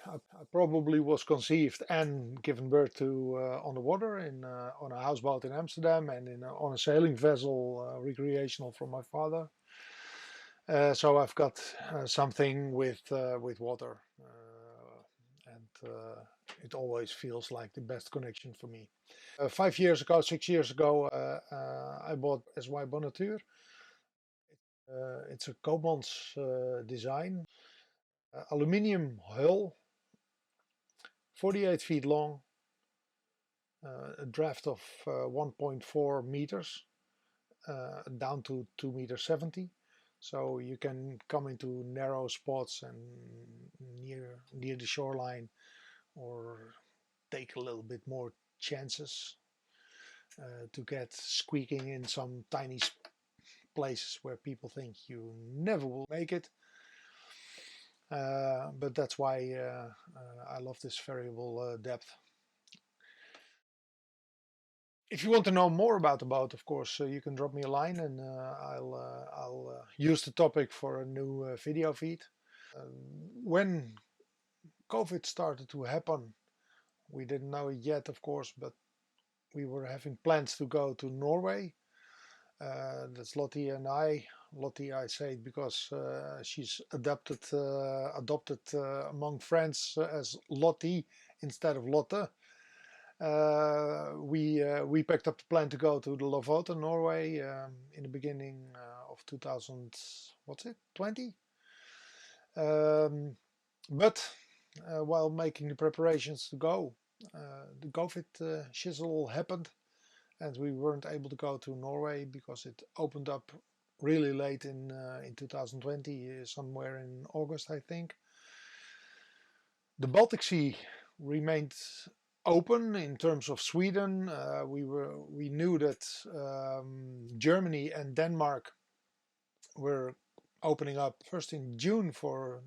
I probably was conceived and given birth to on the water on a houseboat in Amsterdam and on a sailing vessel, recreational from my father. So I've got something with water, and it always feels like the best connection for me. 5 years ago, 6 years ago, I bought SY-Bonnature. It's a Koopmans design, aluminium hull, 48 feet long, a draft of 1.4 meters, down to 2 meters 70. So you can come into narrow spots and near the shoreline, or take a little bit more chances to get squeaking in some tiny places where people think you never will make it. But that's why I love this variable depth. If you want to know more about the boat, of course, you can drop me a line, and I'll use the topic for a new video feed. When COVID started to happen, we didn't know it yet, of course, but we were having plans to go to Norway. That's Lottie and I. Lottie, I say it because she's adopted among friends as Lottie instead of Lotte. We picked up the plan to go to the Lofoten, Norway, in the beginning of 2000. What's it? 20. But while making the preparations to go, the COVID shizzle happened, and we weren't able to go to Norway because it opened up really late in 2020, somewhere in August, I think. The Baltic Sea remained open in terms of Sweden. We knew that Germany and Denmark were opening up first in June for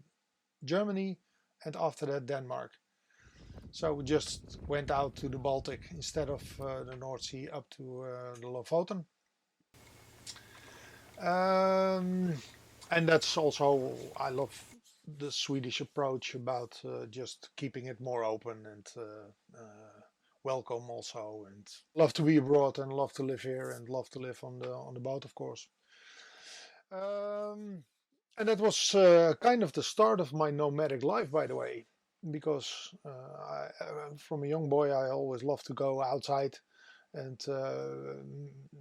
Germany, and after that Denmark. So we just went out to the Baltic instead of the North Sea up to the Lofoten. And that's also, I love the Swedish approach about just keeping it more open and welcome also, and love to be abroad and love to live here and love to live on the boat, of course. And that was kind of the start of my nomadic life, by the way, because from a young boy I always loved to go outside and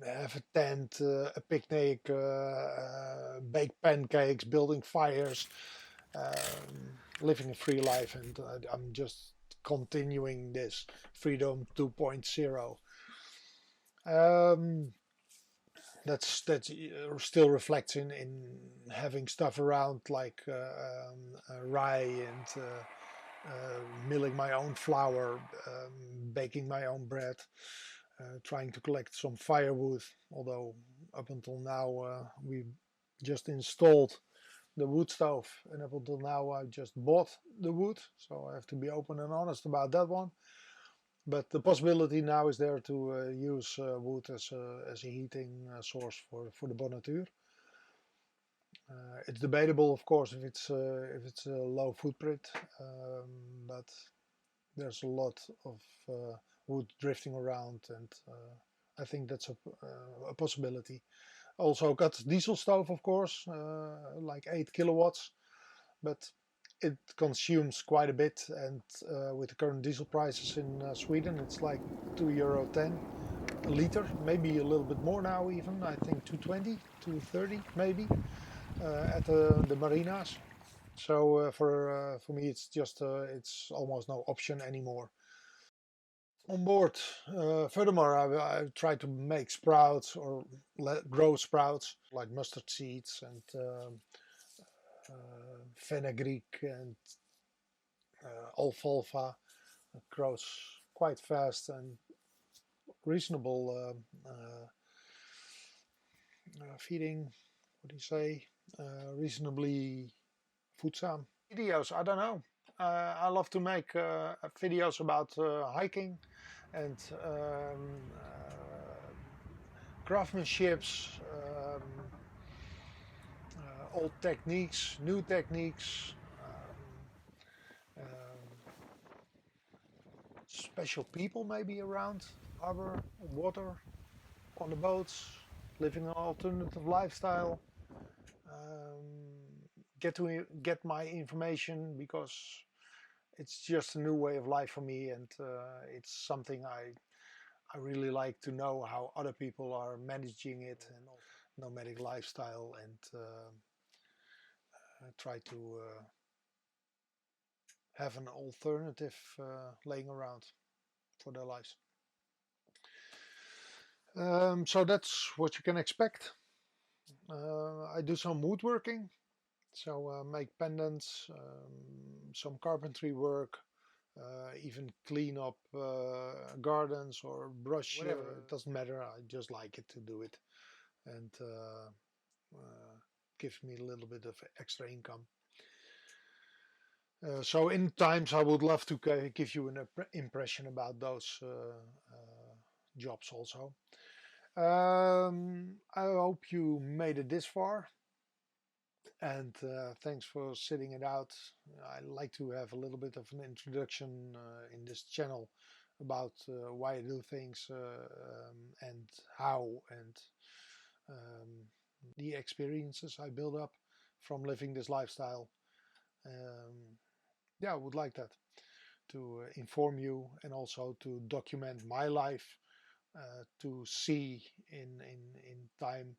have a tent, a picnic, bake pancakes, building fires, living a free life, and I'm just continuing this freedom 2.0. That still reflects in having stuff around like rye and milling my own flour, baking my own bread, trying to collect some firewood. Although up until now we just installed the wood stove, and up until now I just bought the wood, so I have to be open and honest about that one. But the possibility now is there to use wood as a heating source for the Bonnature. It's debatable, of course, if it's a low footprint, but there's a lot of wood drifting around, and I think that's a possibility. Also got diesel stove, of course, like 8 kilowatts, but it consumes quite a bit, and with the current diesel prices in Sweden, it's like €2.10 a liter, maybe a little bit more now even. I think 2.20, 2.30 maybe at the marinas. So for me, it's just it's almost no option anymore. On board, furthermore, I try to make sprouts or grow sprouts like mustard seeds and fenugreek and alfalfa. It grows quite fast and reasonable feeding. What do you say? Reasonably foodsome. Videos, I don't know. I love to make videos about hiking and craftsmanships, old techniques, new techniques, special people maybe around, harbor, water, on the boats, living an alternative lifestyle. Get my information because it's just a new way of life for me, and it's something I really like to know how other people are managing it and nomadic lifestyle, and try to have an alternative laying around for their lives. So that's what you can expect. I do some woodworking, so make pendants, some carpentry work, even clean up gardens or brush, whatever. It doesn't matter. I just like it to do it, and gives me a little bit of extra income. So in times I would love to give you an impression about those jobs also. I hope you made it this far, and thanks for sitting it out. I like to have a little bit of an introduction in this channel about why I do things, and how, and um, the experiences I build up from living this lifestyle. Yeah, I would like that to inform you, and also to document my life, to see in time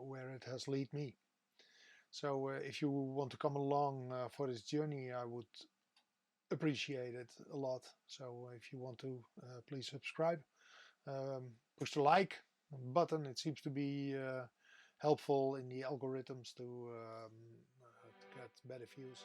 where it has led me. So if you want to come along for this journey, I would appreciate it a lot. So if you want to, please subscribe, push the like button. It seems to be helpful in the algorithms to get better views.